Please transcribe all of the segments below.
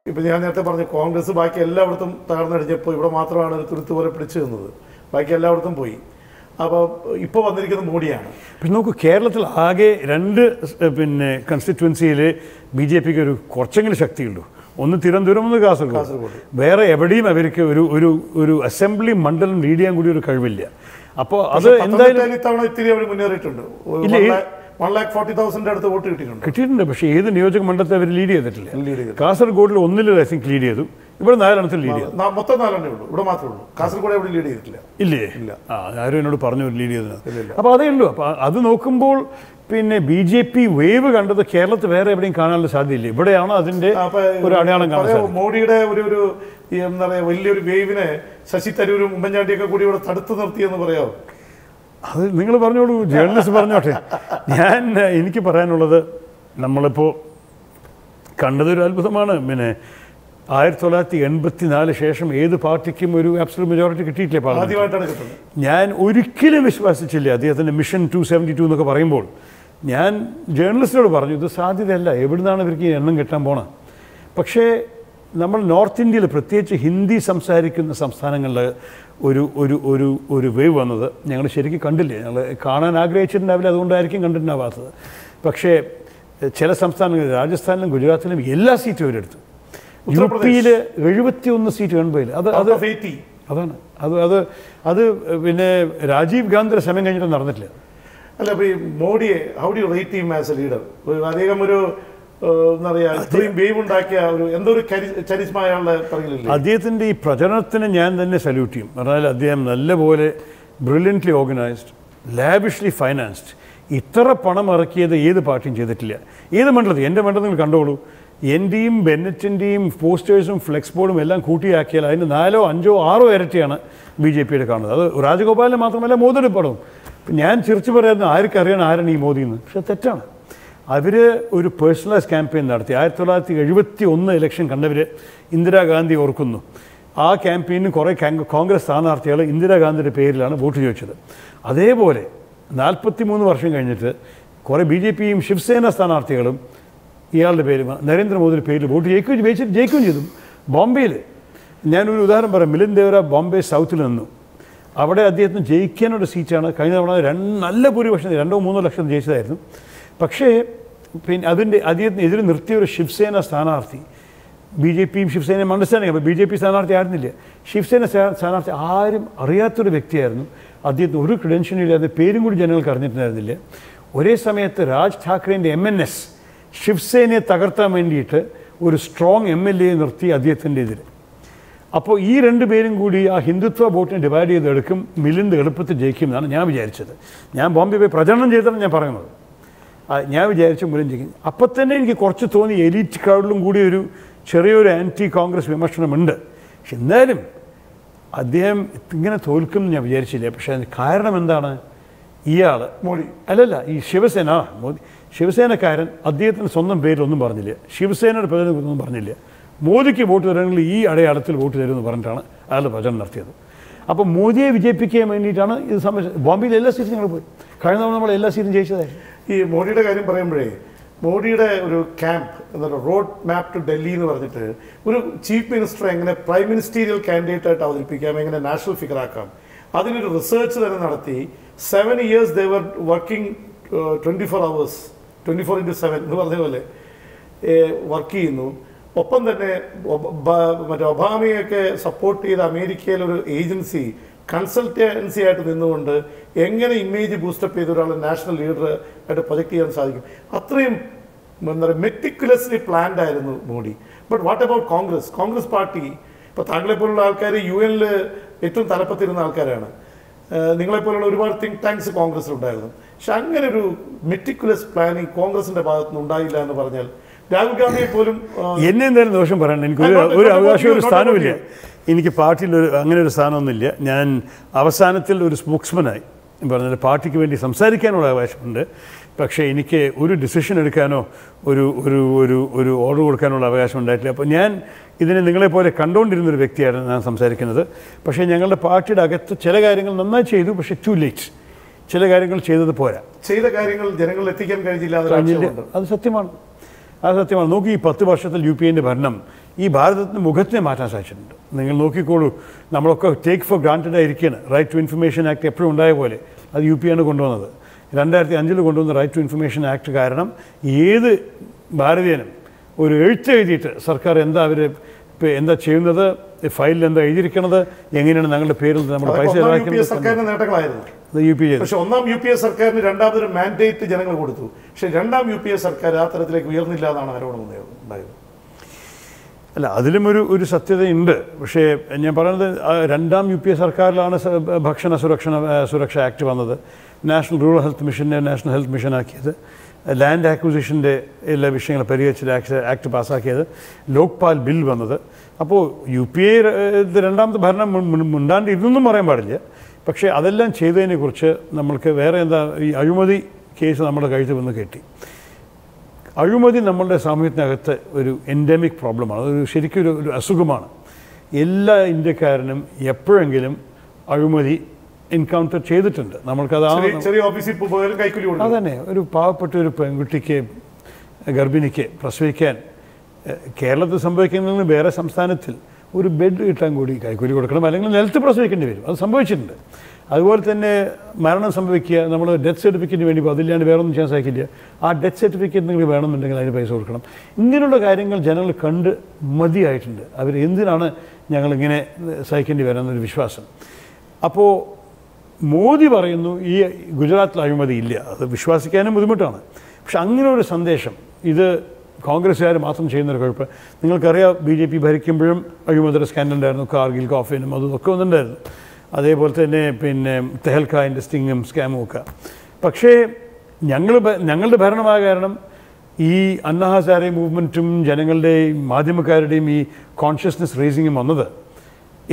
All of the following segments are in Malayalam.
ഇപ്പം ഞാൻ നേരത്തെ പറഞ്ഞു കോൺഗ്രസ് ബാക്കി എല്ലായിടത്തും തകർന്നടിഞ്ഞപ്പോൾ ഇവിടെ മാത്രമാണ് ഒരു തുരുത്ത് പോലെ പിടിച്ചു നിന്നത്, ബാക്കി എല്ലായിടത്തും പോയി. അപ്പോൾ ഇപ്പോൾ വന്നിരിക്കുന്നത് മോഡിയാണ്. പിന്നെ നമുക്ക് കേരളത്തിൽ ആകെ 2 കൺസ്റ്റിറ്റ്യുവൻസിയിൽ BJPക്ക് ഒരു കുറച്ചെങ്കിലും ശക്തിയുള്ളൂ. ഒന്ന് തിരുവനന്തപുരം, ഒന്ന് കാസർഗോഡ്. വേറെ എവിടെയും അവർക്ക് ഒരു അസംബ്ലി മണ്ഡലം ലീഡ് ചെയ്യാൻ കൂടി ഒരു കഴിവില്ല. അപ്പോൾ അത് എന്തായാലും ഇത്തവണ ഇത്തിരി അവർ മുന്നേറിയിട്ടുണ്ട്. 1,40,000 അടുത്ത് വോട്ട് കിട്ടിയിട്ടുണ്ട്. പക്ഷേ ഏത് നിയോജക മണ്ഡലത്തെ അവർ ലീഡ് ചെയ്തിട്ടില്ല. കാസർഗോഡിൽ 1 ഐ തിങ്ക് ലീഡ് ചെയ്തു. ഇവിടെ 4 ലീഡ് ചെയ്തു. മൊത്തം 4 ഉള്ളൂ, ഇവിടെ മാത്രമേ ഉള്ളൂ. കാസർഗോഡ് എവിടെ ലീഡ് ചെയ്തിട്ടില്ല. ഇല്ലേ? ആരും എന്നോട് പറഞ്ഞു ലീഡ് ചെയ്തത്. അപ്പോൾ അതേ ഉള്ളൂ. അപ്പോൾ അത് നോക്കുമ്പോൾ BJP വേവ് കണ്ടത് കേരളത്തിൽ വേറെ എവിടെയും കാണാനുള്ള സാധ്യതയില്ല. ഇവിടെയാണ് അതിന്റെ ഒരു അടയാളം കാണുന്നത്. മോഡിയുടെ ഒരു എന്താ പറയുക വലിയൊരു വേവിനെ ശശി തരൂരും ഉമ്മൻചാണ്ടിയൊക്കെ കൂടി ഇവിടെ തടുത്തു നിർത്തിയെന്ന് പറയാമോ? അത് നിങ്ങൾ പറഞ്ഞോളൂ, ജേർണലിസ്റ്റ് പറഞ്ഞോട്ടെ. എനിക്ക് പറയാനുള്ളത്, നമ്മളിപ്പോൾ കണ്ടതൊരു അത്ഭുതമാണ്. 1984 ശേഷം ഏത് പാർട്ടിക്കും ഒരു ആബ്സല്യൂട്ട് മെജോറിറ്റി കിട്ടിയിട്ടില്ല. ഞാൻ ഒരിക്കലും വിശ്വസിച്ചില്ല അദ്ദേഹത്തിൻ്റെ മിഷൻ 272 എന്നൊക്കെ പറയുമ്പോൾ. ഞാൻ ജേർണലിസ്റ്റിനോട് പറഞ്ഞു ഇത് സാധ്യതയല്ല, എവിടുന്നാണ് ഇവർക്ക് ഈ എണ്ണം കിട്ടാൻ പോണത്. പക്ഷേ നമ്മൾ നോർത്ത് ഇന്ത്യയിൽ പ്രത്യേകിച്ച് ഹിന്ദി സംസാരിക്കുന്ന സംസ്ഥാനങ്ങളിൽ ഒരു വേവ് വന്നത് ഞങ്ങൾ ശരിക്കും കണ്ടില്ലേ. ഞങ്ങൾ കാണാൻ ആഗ്രഹിച്ചിട്ടുണ്ടാവില്ല, അതുകൊണ്ടായിരിക്കും കണ്ടിട്ടുണ്ടാവാത്തത്. പക്ഷേ ചില സംസ്ഥാനങ്ങളിൽ, രാജസ്ഥാനിലും ഗുജറാത്തിലും എല്ലാ സീറ്റും അവരെടുത്തു. UP-യിൽ 71 സീറ്റ് ഗൺബയിൽ. അതാണ് അത് രാജീവ് ഗാന്ധിയുടെ സമയം കഴിഞ്ഞിട്ട് നടന്നിട്ടില്ല. അല്ല, അപ്പോൾ ഈ മോഡിയെ how do you rate him as a leader? അദ്ദേഹം ഒരു എന്താ പറയുക, ഇത്രയും വേവ് ഉണ്ടാക്കിയ എന്തോ ഒരു ചരിസ്മ അയാളുടെ പറയില്ല. അദ്ദേഹത്തിൻ്റെ ഈ പ്രചരണത്തിന് ഞാൻ തന്നെ സല്യൂട്ട് ചെയ്യും. പറഞ്ഞാൽ അദ്ദേഹം നല്ലപോലെ ബ്രില്യൻ്റ്ലി ഓർഗനൈസ്ഡ്, ലാവിഷ്ലി ഫൈനാൻസ്ഡ്. ഇത്ര പണം ഇറക്കിയത് ഏത് പാർട്ടിയും ചെയ്തിട്ടില്ല. ഏത് മണ്ഡലത്തിൽ, എൻ്റെ മണ്ഡലത്തിൽ കണ്ടോളൂ, എൻ്റെയും ബെന്നറ്റിൻ്റെയും പോസ്റ്റേഴ്സും ഫ്ലെക്സ് ബോർഡും എല്ലാം കൂട്ടിയാക്കിയാൽ അതിന് 4, 5, 6 ഇരട്ടിയാണ് BJPയുടെ കാണുന്നത്. അത് രാജഗോപാലിന് മാത്രമല്ല, മോദിയുടെ പടവും. ഞാൻ ചിരിച്ചു പറയുന്നത് ആർക്കറിയണം ആരാണ് ഈ മോദി എന്ന്. പക്ഷെ തെറ്റാണ്. അവർ ഒരു പേഴ്സണലൈസ് ക്യാമ്പയിൻ നടത്തി. 1971 ഇലക്ഷൻ കണ്ടവർ ഇന്ദിരാഗാന്ധി ഓർക്കുന്നു. ആ ക്യാമ്പയിന് കുറേ കോൺഗ്രസ് സ്ഥാനാർത്ഥികൾ ഇന്ദിരാഗാന്ധിയുടെ പേരിലാണ് വോട്ട് ചോദിച്ചത്. അതേപോലെ 43 വർഷം കഴിഞ്ഞിട്ട് കുറേ BJPയും ശിവസേന സ്ഥാനാർത്ഥികളും ഇയാളുടെ പേര് നരേന്ദ്രമോദിയുടെ പേരിൽ വോട്ട് ജയിക്കുകയും ചെയ്തു. ബോംബെയിൽ ഞാനൊരു ഉദാഹരണം പറയാം. മിലിന്ദ് ദേവര ബോംബെ സൗത്തിൽ നിന്നു. അവിടെ അദ്ദേഹത്തിന് ജയിക്കാനൊരു സീറ്റാണ്. കഴിഞ്ഞ തവണ നല്ല ഭൂരിപക്ഷം 2-3 ലക്ഷം ജയിച്ചതായിരുന്നു. പക്ഷേ അദ്ദേഹത്തിന് എതിരെ നിർത്തിയ ഒരു ശിവസേന സ്ഥാനാർത്ഥി, BJPയും ശിവസേനയും അണ്ടർസ്റ്റാൻഡിങ്. അപ്പോൾ BJP സ്ഥാനാർത്ഥി ആയിരുന്നില്ല, ശിവസേന സ്ഥാനാർത്ഥി ആരും അറിയാത്തൊരു വ്യക്തിയായിരുന്നു. അദ്ദേഹത്തിന് ഒരു ക്രെഡൻഷ്യലും ഇല്ലാതെ പേരും കൂടി ജനങ്ങൾക്ക് അറിഞ്ഞിട്ടുണ്ടായിരുന്നില്ല. ഒരേ സമയത്ത് രാജ് ഠാക്കറേൻ്റെ MNS ശിവസേനയെ തകർത്താൻ വേണ്ടിയിട്ട് ഒരു സ്ട്രോങ് MLA നിർത്തി അദ്ദേഹത്തിൻ്റെ എതിരെ. അപ്പോൾ ഈ 2 പേരും കൂടി ആ ഹിന്ദുത്വ വോട്ടിനെ ഡിവൈഡ് ചെയ്തെടുക്കും. മിലിന്ദ് എളുപ്പത്തിൽ ജയിക്കും എന്നാണ് ഞാൻ വിചാരിച്ചത്. ഞാൻ ബോംബെ പോയി പ്രചരണം ചെയ്താണ് ഞാൻ പറയുന്നത്. ഞാൻ വിചാരിച്ചു മിലിന്ദ് ജയിക്കും. അപ്പം തന്നെ എനിക്ക് കുറച്ച് തോന്നി എലീറ്റ് ക്രൗഡിലും കൂടി ഒരു ചെറിയൊരു ആൻറ്റി കോൺഗ്രസ് വിമർശനമുണ്ട്. പക്ഷെ എന്നാലും അദ്ദേഹം ഇങ്ങനെ തോൽക്കും ഞാൻ വിചാരിച്ചില്ല. പക്ഷേ അതിന് കാരണം എന്താണ്? ഇയാൾ മോഡി അല്ലല്ല, ഈ ശിവസേനക്കാരൻ അദ്ദേഹത്തിന് സ്വന്തം പേരിലൊന്നും പറഞ്ഞില്ല, ശിവസേനയുടെ പ്രചരണമൊന്നും പറഞ്ഞില്ല. മോദിക്ക് വോട്ട് തരണമെങ്കിൽ ഈ അടയാളത്തിൽ വോട്ട് തരുമെന്ന് പറഞ്ഞിട്ടാണ് അയാളുടെ പ്രചരണം നടത്തിയത്. അപ്പോൾ മോദിയെ വിജയിപ്പിക്കാൻ വേണ്ടിയിട്ടാണ് ഇത് സംബന്ധിച്ചത്. ബോംബെയിൽ എല്ലാ സീറ്റും ഞങ്ങൾ പോയി. കഴിഞ്ഞ തവണ നമ്മൾ എല്ലാ സീറ്റും ജയിച്ചതായിരുന്നു. ഈ മോഡിയുടെ കാര്യം പറയുമ്പോഴേ, മോഡിയുടെ ഒരു ക്യാമ്പ് എന്താ റോഡ് മാപ്പ് ടു ഡൽഹി എന്ന് പറഞ്ഞിട്ട് ഒരു ചീഫ് മിനിസ്റ്റർ എങ്ങനെ പ്രൈം മിനിസ്റ്റീരിയൽ കാൻഡിഡേറ്റ് ആയിട്ട് അവതരിപ്പിക്കാം, എങ്ങനെ നാഷണൽ ഫിഗർ ആക്കാം, അതിനൊരു റിസർച്ച് തന്നെ നടത്തി. 7 years they were working 24 hours 24/7 എന്ന് പറഞ്ഞ പോലെ വർക്ക് ചെയ്യുന്നു. ഒപ്പം തന്നെ മറ്റേ ഒബാമയൊക്കെ സപ്പോർട്ട് ചെയ്ത അമേരിക്കയിലൊരു ഏജൻസി കൺസൾട്ടൻസി ആയിട്ട് നിന്നുകൊണ്ട് എങ്ങനെ ഇമേജ് ബൂസ്റ്റപ്പ് ചെയ്ത ഒരാൾ നാഷണൽ ലീഡർ ആയിട്ട് പ്രൊജക്റ്റ് ചെയ്യാൻ സാധിക്കും. അത്രയും എന്താ പറയുക മെറ്റിക്കുലസ്ലി പ്ലാൻഡ് ആയിരുന്നു Modi. But what about Congress party? ഇപ്പോൾ താങ്കളെപ്പോലുള്ള ആൾക്കാർ UN-ൽ ഏറ്റവും തലപ്പത്തിരുന്ന ആൾക്കാരാണ്. നിങ്ങളെപ്പോലുള്ള ഒരുപാട് തിങ്ക് ടാങ്ക്സ് കോൺഗ്രസ്സിലുണ്ടായിരുന്നു. പക്ഷെ അങ്ങനെ ഒരു മെറ്റിക്കുലസ് പ്ലാനിങ് കോൺഗ്രസിന്റെ ഭാഗത്തുനിന്ന് ഉണ്ടായില്ല എന്ന് പറഞ്ഞാൽ രാഹുൽ ഗാന്ധിയെ പോലും എന്നെ എന്തായാലും ദോഷം പറയണ്ട. എനിക്ക് ഒരു അവകാശവും ഒരു സ്ഥാനമില്ല. എനിക്ക് പാർട്ടിയിൽ അങ്ങനെ ഒരു സ്ഥാനമൊന്നുമില്ല. ഞാൻ അവസാനത്തിൽ ഒരു സ്പോക്സ്മാനായി പറഞ്ഞാൽ പാർട്ടിക്ക് വേണ്ടി സംസാരിക്കാനുള്ള അവകാശമുണ്ട്. പക്ഷേ എനിക്ക് ഒരു ഡിസിഷൻ എടുക്കാനോ ഒരു ഒരു ഒരു ഒരു ഓർഡർ കൊടുക്കാനുള്ള അവകാശം ഉണ്ടായിട്ടില്ല. അപ്പോൾ ഞാൻ ഇതിനെ നിങ്ങളെപ്പോലെ കണ്ടുകൊണ്ടിരുന്നൊരു വ്യക്തിയാണ് ഞാൻ സംസാരിക്കുന്നത്. പക്ഷേ ഞങ്ങളുടെ പാർട്ടിയുടെ അകത്ത് ചില കാര്യങ്ങൾ നന്നായി ചെയ്തു, പക്ഷേ ടു ലേറ്റ്. ചില കാര്യങ്ങൾ ചെയ്തത് പോരാ. ചെയ്ത കാര്യങ്ങൾ ജനങ്ങളിൽ എത്തിക്കാൻ കഴിഞ്ഞില്ല. അത് സത്യമാണ്. നോക്കി, ഈ 10 വർഷത്തിൽ UPA ഭരണം ഈ ഭാരതത്തിൻ്റെ മുഖത്തിനെ മാറ്റാൻ സാധിച്ചിട്ടുണ്ട്. നിങ്ങൾ നോക്കിക്കോളൂ, നമ്മളൊക്കെ ടേക്ക് ഫോർ ഗ്രാൻറ്റഡ് ആയിരിക്കുകയാണ്. റൈറ്റ് ടു ഇൻഫർമേഷൻ ആക്ട് എപ്പോഴും ഉണ്ടായ പോലെ അത് UP ആണ് കൊണ്ടുവന്നത്. 2005 കൊണ്ടുവന്ന റൈറ്റ് ടു ഇൻഫർമേഷൻ ആക്ട് കാരണം ഏത് ഭാരതീയനും ഒരു എഴുതിയിട്ട് സർക്കാർ എന്താ അവർ എന്താ ചെയ്യുന്നത്, ഫയലിൽ എന്താ എഴുതിയിരിക്കുന്നത്, എങ്ങനെയാണ് ഞങ്ങളുടെ പേരിൽ നമ്മുടെ പൈസ സർക്കാരിന്റെ നേട്ടങ്ങളായിരുന്നു. പക്ഷെ ഒന്നാം UPA സർക്കാരിന് രണ്ടാമതൊരു മാൻഡേറ്റ് ജനങ്ങൾ കൊടുത്തു. പക്ഷെ രണ്ടാം UPA സർക്കാർ ആ തരത്തിലേക്ക് ഉയർന്നില്ല എന്നാണ് ആരോപണം ഉണ്ടായത്. അല്ല, അതിലും ഒരു സത്യതയുണ്ട്. പക്ഷേ ഞാൻ പറയുന്നത് രണ്ടാം UPA സർക്കാരിലാണ് ഭക്ഷണ സുരക്ഷ ആക്ട് വന്നത്, നാഷണൽ റൂറൽ ഹെൽത്ത് മിഷനെ നാഷണൽ ഹെൽത്ത് മിഷൻ ആക്കിയത്, ലാൻഡ് ആക്വിസിഷൻ്റെ എല്ലാ വിഷയങ്ങളും പരിഹരിച്ച് ആക്ട് പാസ്സാക്കിയത്, ലോക്പാൽ ബിൽ വന്നത്. അപ്പോൾ UPA രണ്ടാമത്തെ ഭരണം മുണ്ടാണ്ട് ഇതൊന്നും പറയാൻ പാടില്ല. പക്ഷേ അതെല്ലാം ചെയ്തതിനെക്കുറിച്ച് നമ്മൾക്ക് വേറെ എന്താ, ഈ അഴിമതി കേസ് നമ്മുടെ കഴുത്തിൽ വന്ന് കെട്ടി. അഴിമതി നമ്മളുടെ സാമൂഹ്യത്തിനകത്ത് ഒരു എൻഡമിക് പ്രോബ്ലമാണ്, ശരിക്കും ഒരു അസുഖമാണ്. എല്ലാ ഇന്ത്യക്കാരനും എപ്പോഴെങ്കിലും അഴിമതി എൻകൗണ്ടർ ചെയ്തിട്ടുണ്ട്. നമ്മൾക്കത് അതന്നെ ഒരു പാവപ്പെട്ട ഒരു പെൺകുട്ടിക്ക് ഗർഭിണിക്ക് പ്രസവിക്കാൻ കേരളത്തിൽ സംഭവിക്കുന്നതിന് വേറെ സംസ്ഥാനത്തിൽ ഒരു ബെഡ് കിട്ടാൻ കൂടി കൈക്കൂലി കൊടുക്കണം, അല്ലെങ്കിൽ നിലത്ത് പ്രസവിക്കേണ്ടി വരും. അത് സംഭവിച്ചിട്ടുണ്ട്. അതുപോലെ തന്നെ മരണം സംഭവിക്കുക, നമ്മൾ ഡെത്ത് സർട്ടിഫിക്കറ്റിന് വേണ്ടി അതില്ലാണ്ട് വേറെ ഒന്നും ചെയ്യാൻ സാധിക്കില്ല. ആ ഡെത്ത് സർട്ടിഫിക്കറ്റ് നിങ്ങൾ വേണമെന്നുണ്ടെങ്കിൽ അതിന് പൈസ കൊടുക്കണം. ഇങ്ങനെയുള്ള കാര്യങ്ങൾ ജനങ്ങൾ കണ്ട് മതിയായിട്ടുണ്ട്. അവർ എന്തിനാണ് ഞങ്ങളിങ്ങനെ സഹിക്കേണ്ടി വരാമെന്നൊരു വിശ്വാസം. അപ്പോൾ മോദി പറയുന്നു ഈ ഗുജറാത്തിൽ അഴിമതി ഇല്ല, അത് വിശ്വസിക്കാനും ബുദ്ധിമുട്ടാണ്. പക്ഷെ അങ്ങനെ ഒരു സന്ദേശം ഇത് കോൺഗ്രസ്സുകാർ മാത്രം ചെയ്യുന്നൊരു കുഴപ്പം. നിങ്ങൾക്കറിയാം, BJP ഭരിക്കുമ്പോഴും അഴിമതിയുടെ സ്കാൻഡൽ ഉണ്ടായിരുന്നു, കാർഗിൽ കോഫിനും അതൊക്കെ ഒന്നുണ്ടായിരുന്നു. അതേപോലെ തന്നെ പിന്നെ തെഹൽക്കാൻ്റെ സ്റ്റിങ്ങും സ്കാമും ഒക്കെ. പക്ഷേ ഞങ്ങളുടെ ഭരണമായ കാരണം ഈ അണ്ണാ ഹസാരെ മൂവ്മെൻറ്റും ജനങ്ങളുടെയും മാധ്യമക്കാരുടെയും ഈ കോൺഷ്യസ്നെസ് റേസിങ്ങും വന്നത്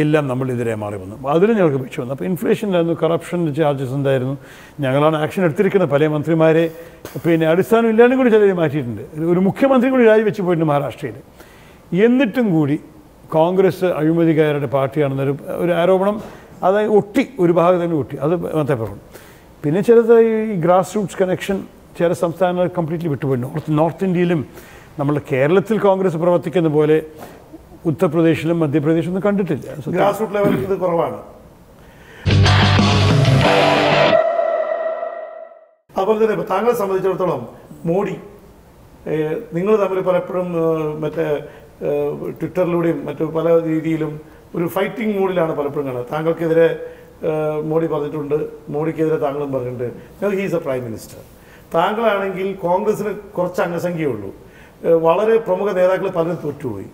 എല്ലാം നമ്മളെതിരെ മാറി വന്നു. അതിൽ ഞങ്ങൾക്ക് വെച്ച് വന്നു. അപ്പോൾ ഇൻഫ്ലേഷൻ ഉണ്ടായിരുന്നു, കറപ്ഷൻ്റെ ചാർജസ് ഉണ്ടായിരുന്നു. ഞങ്ങളാണ് ആക്ഷൻ എടുത്തിരിക്കുന്നത്. പല മന്ത്രിമാരെ പിന്നെ അടിസ്ഥാനം ഇല്ലാണ്ടും കൂടി ചിലരെ മാറ്റിയിട്ടുണ്ട്. ഒരു മുഖ്യമന്ത്രി കൂടി രാജിവെച്ച് പോയിട്ടുണ്ട് മഹാരാഷ്ട്രയിൽ. എന്നിട്ടും കൂടി കോൺഗ്രസ് അഴിമതിക്കാരുടെ പാർട്ടിയാണെന്നൊരു ആരോപണം അത് ഒട്ടി, ഒരു ഭാഗത്ത് തന്നെ ഒട്ടി. അത് മതപരമാണ്. പിന്നെ ചിലത് ഈ ഗ്രാസ് റൂട്ട്സ് കണക്ഷൻ ചില സംസ്ഥാനങ്ങൾ കംപ്ലീറ്റ്ലി വിട്ടുപോയി. നോർത്ത് ഇന്ത്യയിലും നമ്മുടെ കേരളത്തിൽ കോൺഗ്രസ് പ്രവർത്തിക്കുന്ന പോലെ ഉത്തർപ്രദേശിലും മധ്യപ്രദേശിലും കണ്ടിട്ടില്ല. ഗ്രാസ് റൂട്ട് ലെവലിൽ ഇത് കുറവാണ്. അതുപോലെ തന്നെ താങ്കളെ സംബന്ധിച്ചിടത്തോളം മോഡി നിങ്ങൾ തമ്മിൽ പലപ്പോഴും മറ്റേ ട്വിറ്ററിലൂടെയും മറ്റു പല രീതിയിലും ഒരു ഫൈറ്റിംഗ് മൂഡിലാണ് പലപ്പോഴും കാണുന്നത്. താങ്കൾക്കെതിരെ മോഡി പറഞ്ഞിട്ടുണ്ട്, മോഡിക്കെതിരെ താങ്കളും പറഞ്ഞിട്ടുണ്ട്. He's a prime minister. താങ്കളാണെങ്കിൽ കോൺഗ്രസിന് കുറച്ച് അംഗസംഖ്യയേ ഉള്ളൂ, വളരെ പ്രമുഖ നേതാക്കൾ പലരും തോറ്റുപോയി.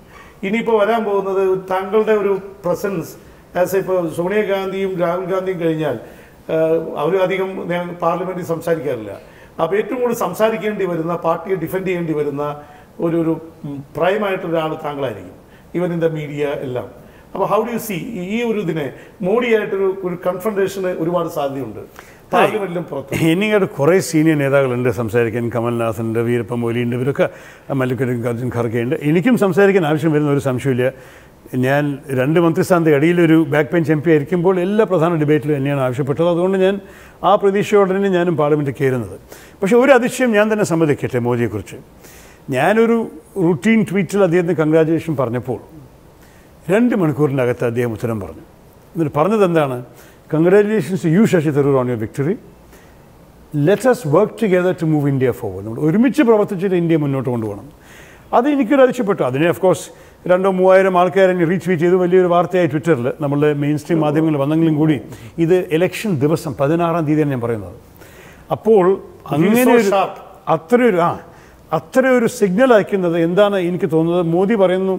ഇനിയിപ്പോൾ വരാൻ പോകുന്നത് താങ്കളുടെ ഒരു പ്രസൻസ് ആസ് ഇപ്പോൾ സോണിയാഗാന്ധിയും രാഹുൽ ഗാന്ധിയും കഴിഞ്ഞാൽ അവർ അധികം പാർലമെൻറ്റിൽ സംസാരിക്കാറില്ല. അപ്പോൾ ഏറ്റവും കൂടുതൽ സംസാരിക്കേണ്ടി വരുന്ന, പാർട്ടിയെ ഡിഫെൻഡ് ചെയ്യേണ്ടി വരുന്ന ഒരു പ്രൈമായിട്ടൊരാൾ താങ്കളായിരിക്കും, ഈവൻ ഇൻ ദ മീഡിയ എല്ലാം. അപ്പോൾ ഹൗ ഡു യു സി ഈ ഒരു ഇതിനെ മോഡിയായിട്ടൊരു കൺഫ്രണ്ടേഷന് ഒരുപാട് സാധ്യതയുണ്ട് പാർലമെന്റിലും പുറത്ത്? എനിക്കത് കുറേ സീനിയർ നേതാക്കളുണ്ട് സംസാരിക്കാൻ. കമൽനാഥുണ്ട്, വീരപ്പ മൊയ്ലിയുണ്ട്, ഇവരൊക്കെ മല്ലികാർജുൻ ഖർഗെയുണ്ട്. എനിക്കും സംസാരിക്കാൻ ആവശ്യം വരുന്ന ഒരു സംശയമില്ല. ഞാൻ 2 മന്ത്രിസ്ഥാനത്തെ ഇടയിലൊരു ബാക്ക് ബെഞ്ച് MP ആയിരിക്കുമ്പോൾ എല്ലാ പ്രധാന ഡിബേറ്റിലും എന്നെയാണ് ആവശ്യപ്പെട്ടത്. അതുകൊണ്ട് ഞാൻ ആ പ്രതീക്ഷയോടെ തന്നെ ഞാനും പാർലമെൻറ്റിൽ കയറുന്നത്. പക്ഷേ ഒരു അതിശയം ഞാൻ തന്നെ സമ്മതിക്കട്ടെ മോദിയെക്കുറിച്ച്. ഞാനൊരു റുട്ടീൻ ട്വീറ്റിൽ അദ്ദേഹത്തിന് കൺഗ്രാജുലേഷൻ പറഞ്ഞപ്പോൾ 2 മണിക്കൂറിനകത്ത് അദ്ദേഹം ഉത്തരം പറഞ്ഞു. എന്നിട്ട് പറഞ്ഞത് എന്താണ്? Congratulations you Shashi Tharoor on your victory. Let us work together to move India forward. നമ്മൾ ഒരുമിച്ച് പ്രവർത്തിച്ചിട്ട് ഇന്ത്യ മുന്നോട്ട് കൊണ്ടുപോകണം. അത് എനിക്കൊരു അതിശയപ്പെട്ടു. അതിനെ ഓഫ്കോഴ്സ് 2,000-3,000 ആൾക്കാരെ റീട്വീറ്റ് ചെയ്ത് വലിയൊരു വാർത്തയായി ട്വിറ്ററിൽ നമ്മളുടെ മെയിൻ സ്ട്രീം മാധ്യമങ്ങൾ വന്നെങ്കിലും കൂടി ഇത് ഇലക്ഷൻ ദിവസം 16-ാം തീയതിയാണ് ഞാൻ പറയുന്നത്. അപ്പോൾ അങ്ങനെ അത്രയൊരു സിഗ്നൽ അയക്കുന്നത് എന്താണ് എനിക്ക് തോന്നുന്നത്? മോദി പറയുന്നു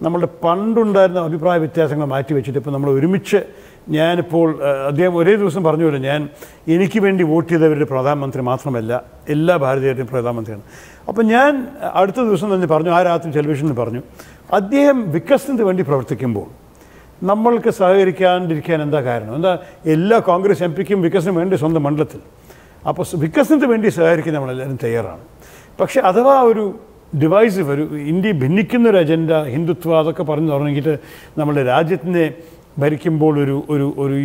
നമ്മളുടെ പണ്ടുണ്ടായിരുന്ന അഭിപ്രായ വ്യത്യാസങ്ങൾ മാറ്റിവെച്ചിട്ട് ഇപ്പോൾ നമ്മൾ ഒരുമിച്ച്, ഞാനിപ്പോൾ അദ്ദേഹം ഒരേ ദിവസം പറഞ്ഞുവല്ലോ, ഞാൻ എനിക്ക് വേണ്ടി വോട്ട് ചെയ്തവരുടെ പ്രധാനമന്ത്രി മാത്രമല്ല എല്ലാ ഭാരതീയരുടെയും പ്രധാനമന്ത്രിയാണ്. അപ്പോൾ ഞാൻ അടുത്ത ദിവസം തന്നെ പറഞ്ഞു, ആ രാത്രി ടെലിവിഷനിൽ പറഞ്ഞു, അദ്ദേഹം വികസനത്തിന് വേണ്ടി പ്രവർത്തിക്കുമ്പോൾ നമ്മൾക്ക് സഹകരിക്കാണ്ടിരിക്കാൻ എന്താ കാരണം? എന്താ എല്ലാ കോൺഗ്രസ് MPക്കും വികസനം വേണ്ടി സ്വന്തം മണ്ഡലത്തിൽ. അപ്പോൾ വികസനത്തിന് വേണ്ടി സഹകരിക്കാൻ നമ്മളെല്ലാവരും തയ്യാറാണ്. പക്ഷേ അഥവാ ഒരു ഡിവൈസീവ്, ഒരു ഇന്ത്യ ഭിന്നിക്കുന്നൊരു അജണ്ട, ഹിന്ദുത്വ അതൊക്കെ പറഞ്ഞു തുടങ്ങിയിട്ട് നമ്മുടെ രാജ്യത്തിനെ ഭരിക്കുമ്പോൾ ഒരു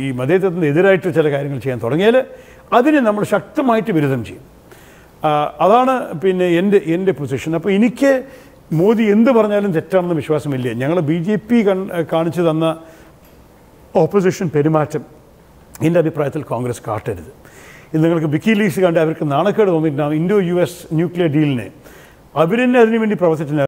ഈ മതേതരത്തിന് എതിരായിട്ട് ചില കാര്യങ്ങൾ ചെയ്യാൻ തുടങ്ങിയാൽ അതിനെ നമ്മൾ ശക്തമായിട്ട് വിരുദ്ധം ചെയ്യും. അതാണ് പിന്നെ എൻ്റെ പൊസിഷൻ. അപ്പോൾ എനിക്ക് മോദി എന്ത് പറഞ്ഞാലും തെറ്റാണെന്ന് വിശ്വാസമില്ല. ഞങ്ങൾ BJP കാണിച്ചു തന്ന ഓപ്പോസിഷൻ പെരുമാറ്റം എൻ്റെ അഭിപ്രായത്തിൽ കോൺഗ്രസ് കാട്ടരുത്. ഇത് നിങ്ങൾക്ക് വിക്കിലീക്സ് കണ്ട് അവർക്ക് നാണക്കേട് തോന്നിയിട്ടുണ്ടാകും. ഇൻഡോ US ന്യൂക്ലിയർ ഡീലിനെ അവർ തന്നെ അതിനുവേണ്ടി പ്രവർത്തിച്ചിട്ടുണ്ടായിരുന്നു.